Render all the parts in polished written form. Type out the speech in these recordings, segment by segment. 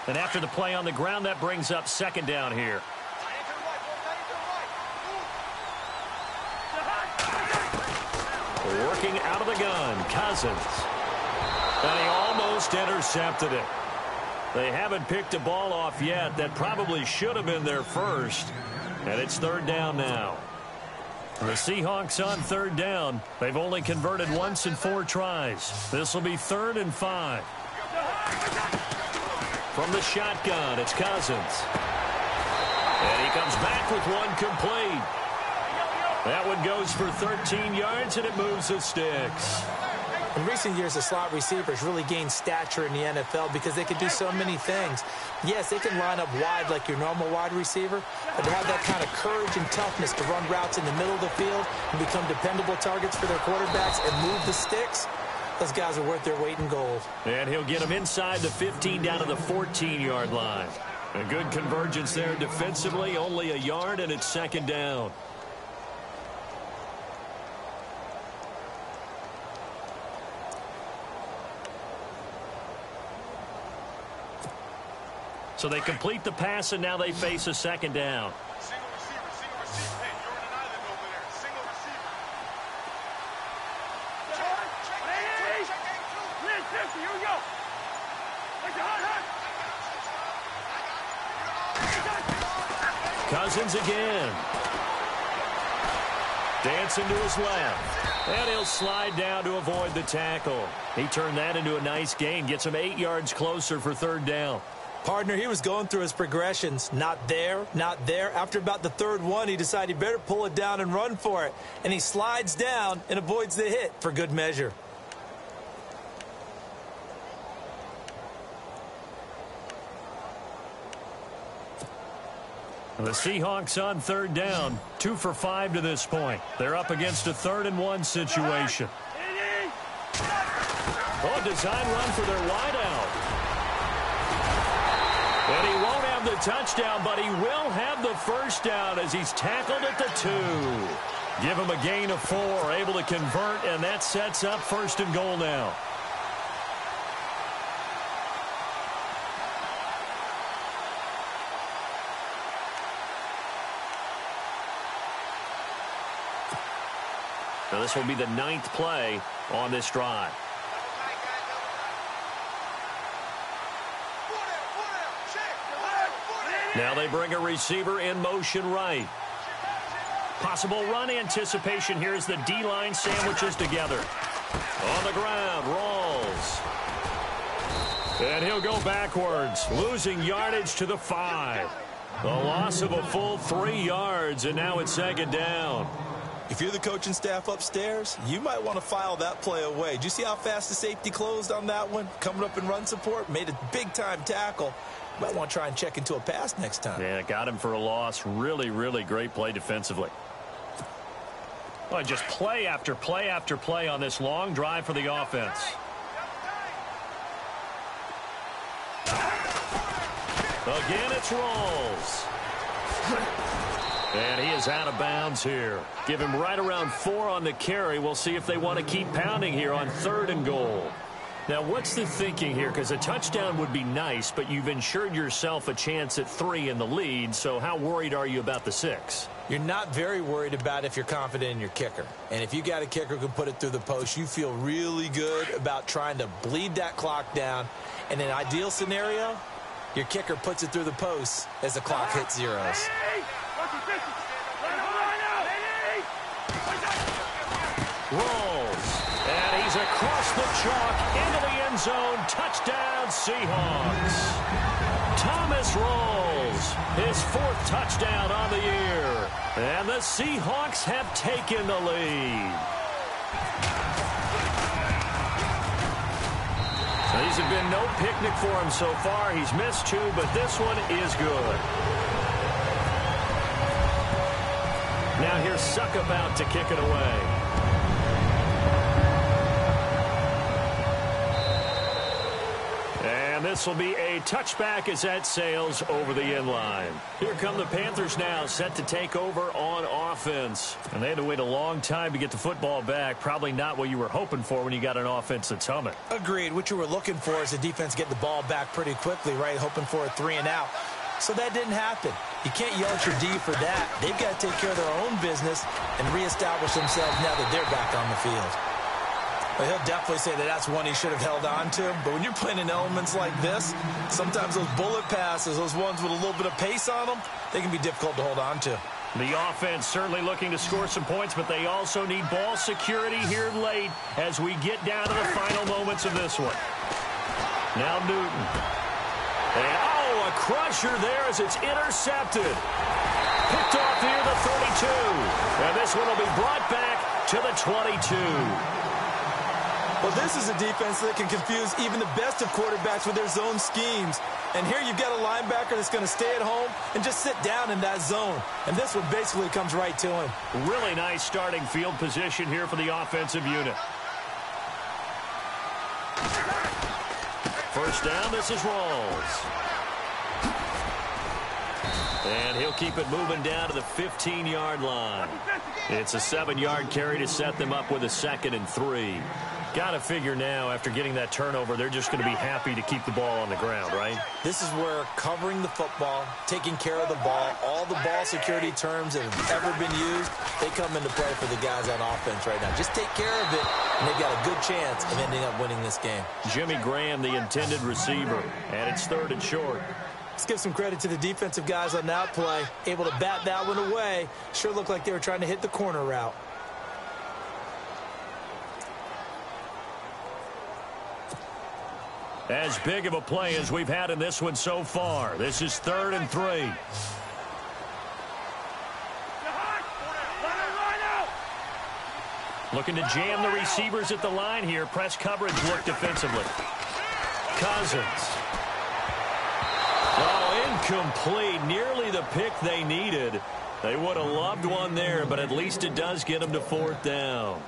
And after the play on the ground, that brings up second down here. Working out of the gun, Cousins. And he almost intercepted it. They haven't picked a ball off yet. That probably should have been their first. And it's third down now. The Seahawks on third down. They've only converted once in 4 tries. This will be 3rd and 5. From the shotgun, it's Cousins. And he comes back with one complete. That one goes for 13 yards, and it moves the sticks. In recent years, the slot receivers really gained stature in the NFL because they can do so many things. Yes, they can line up wide like your normal wide receiver, but to have that kind of courage and toughness to run routes in the middle of the field and become dependable targets for their quarterbacks and move the sticks, those guys are worth their weight in gold. And he'll get them inside the 15 down to the 14-yard line. A good convergence there defensively, only a yard, and it's second down. So they complete the pass, and now they face a second down. Single receiver. Hey, you're in an island over there. Single receiver. Check. Here we go. Cousins again. Dancing to his left. And he'll slide down to avoid the tackle. He turned that into a nice gain. Gets him 8 yards closer for third down. Partner, he was going through his progressions. Not there, not there. After about the third one, he decided he better pull it down and run for it. And he slides down and avoids the hit for good measure. The Seahawks on third down, 2 for 5 to this point. They're up against a 3rd and 1 situation. Oh, design run for their wideout. And he won't have the touchdown, but he will have the first down as he's tackled at the 2. Give him a gain of 4, able to convert, and that sets up 1st and goal now. Now this will be the 9th play on this drive. Now they bring a receiver in motion right. Possible run anticipation here as the D-line sandwiches together. On the ground, Rawls. And he'll go backwards, losing yardage to the 5. The loss of a full 3 yards, and now it's second down. If you're the coaching staff upstairs, you might want to file that play away. Did you see how fast the safety closed on that one? Coming up in run support, made a big-time tackle. Might want to try and check into a pass next time. Yeah, got him for a loss. Really, really great play defensively. Well, just play after play after play on this long drive for the offense. Again, it's Rawls. And he is out of bounds here. Give him right around 4 on the carry. We'll see if they want to keep pounding here on 3rd and goal. Now, what's the thinking here? Because a touchdown would be nice, but you've ensured yourself a chance at 3 in the lead, so how worried are you about the 6? You're not very worried about if you're confident in your kicker. And if you got a kicker who can put it through the post, you feel really good about trying to bleed that clock down. In an ideal scenario, your kicker puts it through the post as the clock hits zeros. Rolls. And he's across the chalk into the end zone. Touchdown, Seahawks. Thomas Rawls, his 4th touchdown on the year. And the Seahawks have taken the lead. So these have been no picnic for him so far. He's missed 2, but this one is good. Now here's Suck about to kick it away. And this will be a touchback as that sails over the inline. Here come the Panthers now, set to take over on offense. And they had to wait a long time to get the football back. Probably not what you were hoping for when you got an offense that's humming. Agreed. What you were looking for is the defense get the ball back pretty quickly, right? Hoping for a 3-and-out. So that didn't happen. You can't yell at your D for that. They've got to take care of their own business and reestablish themselves now that they're back on the field. Well, he'll definitely say that that's one he should have held on to. But when you're playing in elements like this, sometimes those bullet passes, those ones with a little bit of pace on them, they can be difficult to hold on to. The offense certainly looking to score some points, but they also need ball security here late as we get down to the final moments of this one. Now Newton. And, a crusher there as it's intercepted. Picked off near the 32. And this one will be brought back to the 22. Well, this is a defense that can confuse even the best of quarterbacks with their zone schemes. And here you've got a linebacker that's going to stay at home and just sit down in that zone. And this one basically comes right to him. Really nice starting field position here for the offensive unit. First down, this is Rawls. And he'll keep it moving down to the 15-yard line. It's a 7-yard carry to set them up with a 2nd and 3. Got to figure now, after getting that turnover, they're just going to be happy to keep the ball on the ground, right? This is where covering the football, taking care of the ball, all the ball security terms that have ever been used, they come into play for the guys on offense right now. Just take care of it, and they've got a good chance of ending up winning this game. Jimmy Graham, the intended receiver, and it's 3rd and short. Let's give some credit to the defensive guys on that play. Able to bat that one away. Sure looked like they were trying to hit the corner route. As big of a play as we've had in this one so far. This is 3rd and 3. Looking to jam the receivers at the line here. Press coverage look defensively. Cousins. Oh, incomplete. Nearly the pick they needed. They would have loved one there, but at least it does get them to 4th down.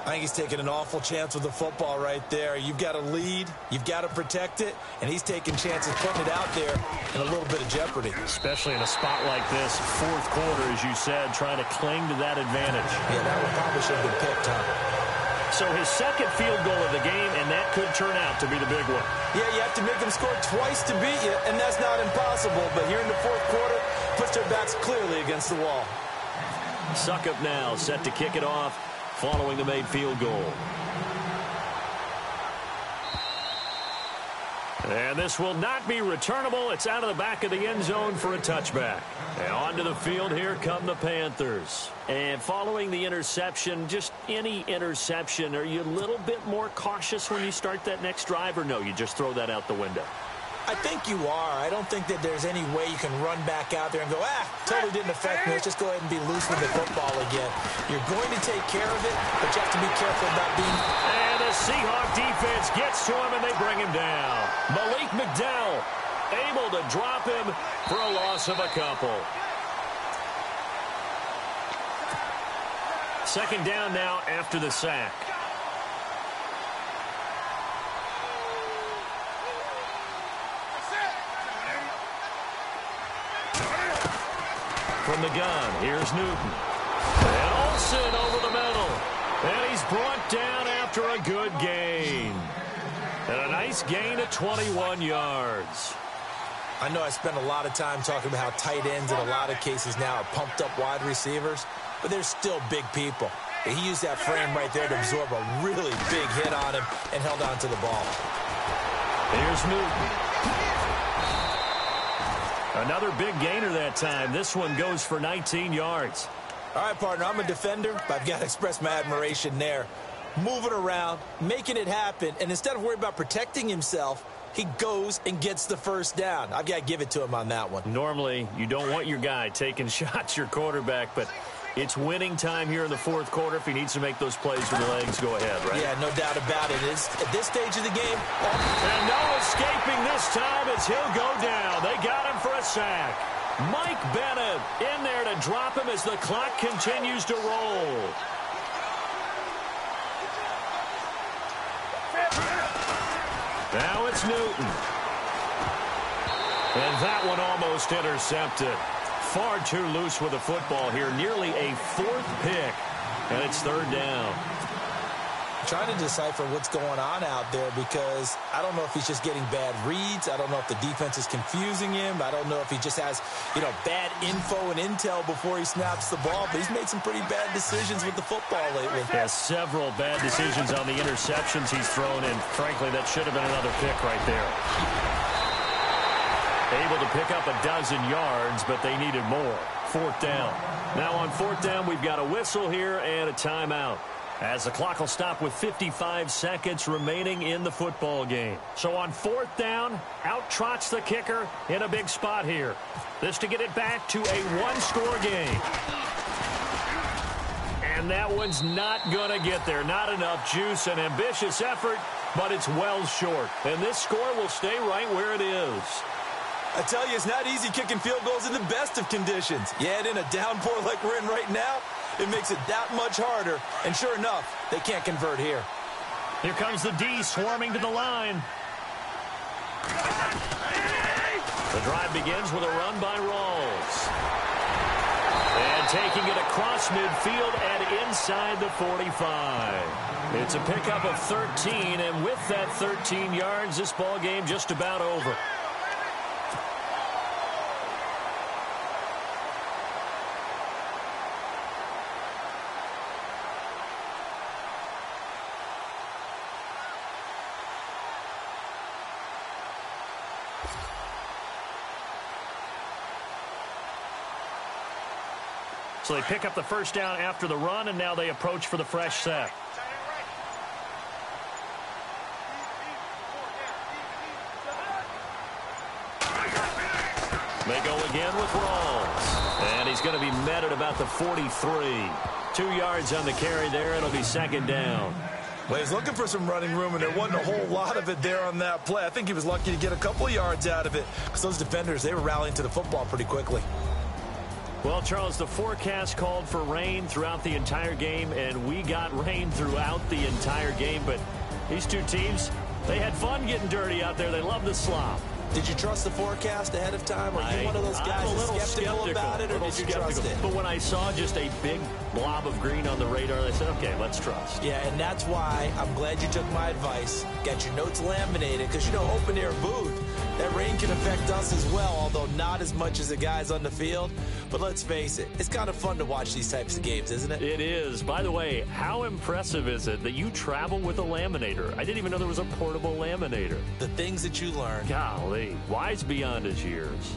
I think he's taking an awful chance with the football right there. You've got to lead, you've got to protect it, and he's taking chances putting it out there in a little bit of jeopardy. Especially in a spot like this, 4th quarter, as you said, trying to cling to that advantage. Yeah, that one probably should have been picked, huh? So his 2nd field goal of the game, and that could turn out to be the big one. Yeah, you have to make them score twice to beat you, and that's not impossible. But here in the 4th quarter, puts their backs clearly against the wall. Suckup now, set to kick it off following the made field goal. And this will not be returnable. It's out of the back of the end zone for a touchback. And onto the field, here come the Panthers. And following the interception, just any interception, are you a little bit more cautious when you start that next drive, or no, you just throw that out the window? I think you are. I don't think that there's any way you can run back out there and go, totally didn't affect me. Let's just go ahead and be loose with the football again. You're going to take care of it, but you have to be careful about being... And the Seahawk defense gets to him, and they bring him down. Malik McDowell able to drop him for a loss of a couple. 2nd down now after the sack. From the gun, here's Newton. And Olsen over the middle. And he's brought down after a good gain. And a nice gain of 21 yards. I know I spend a lot of time talking about how tight ends in a lot of cases now are pumped up wide receivers, but they're still big people. He used that frame right there to absorb a really big hit on him and held on to the ball. Here's Newton. Another big gainer that time. This one goes for 19 yards. All right, partner, I'm a defender, but I've got to express my admiration there. Moving around, making it happen, and instead of worrying about protecting himself, he goes and gets the 1st down. I've got to give it to him on that one. Normally, you don't want your guy taking shots, your quarterback, but it's winning time here in the 4th quarter. If he needs to make those plays with the legs, go ahead, right? Yeah, no doubt about it. At this stage of the game... And no escaping this time as he'll go down. They got him for a sack. Mike Bennett in there to drop him as the clock continues to roll. Now it's Newton. And that one almost intercepted. Far too loose with the football here. Nearly a fourth pick. And it's third down. Trying to decipher what's going on out there because I don't know if he's just getting bad reads. I don't know if the defense is confusing him. I don't know if he just has, bad info and intel before he snaps the ball. But he's made some pretty bad decisions with the football lately. Has several bad decisions on the interceptions he's thrown in. Frankly, that should have been another pick right there. Able to pick up a dozen yards, but they needed more. Fourth down. Now on fourth down, we've got a whistle here and a timeout, as the clock will stop with 55 seconds remaining in the football game. So on fourth down, out trots the kicker in a big spot here. This to get it back to a one-score game. And that one's not going to get there. Not enough juice. An ambitious effort, but it's well short. And this score will stay right where it is. I tell you, it's not easy kicking field goals in the best of conditions. Yet in a downpour like we're in right now, it makes it that much harder. And sure enough, they can't convert here. Here comes the D swarming to the line. The drive begins with a run by Rawls. And taking it across midfield and inside the 45. It's a pickup of 13, and with that 13 yards, this ball game just about over. So they pick up the first down after the run, and now they approach for the fresh set. They go again with Rawls. And he's going to be met at about the 43. 2 yards on the carry there. It'll be second down. Well, he's looking for some running room, and there wasn't a whole lot of it there on that play. I think he was lucky to get a couple of yards out of it because those defenders, they were rallying to the football pretty quickly. Well, Charles, the forecast called for rain throughout the entire game, and we got rain throughout the entire game. But these two teams, they had fun getting dirty out there. They love the slop. Did you trust the forecast ahead of time? Are you one of those guys that's skeptical about it, or did you trust it? But when I saw just a big blob of green on the radar, I said, okay, let's trust. Yeah, and that's why I'm glad you took my advice. Got your notes laminated, because, open air booth, that rain can affect us as well, although not as much as the guys on the field. But let's face it, it's kind of fun to watch these types of games, isn't it? It is. By the way, how impressive is it that you travel with a laminator? I didn't even know there was a portable laminator. The things that you learn. Golly, wise beyond his years.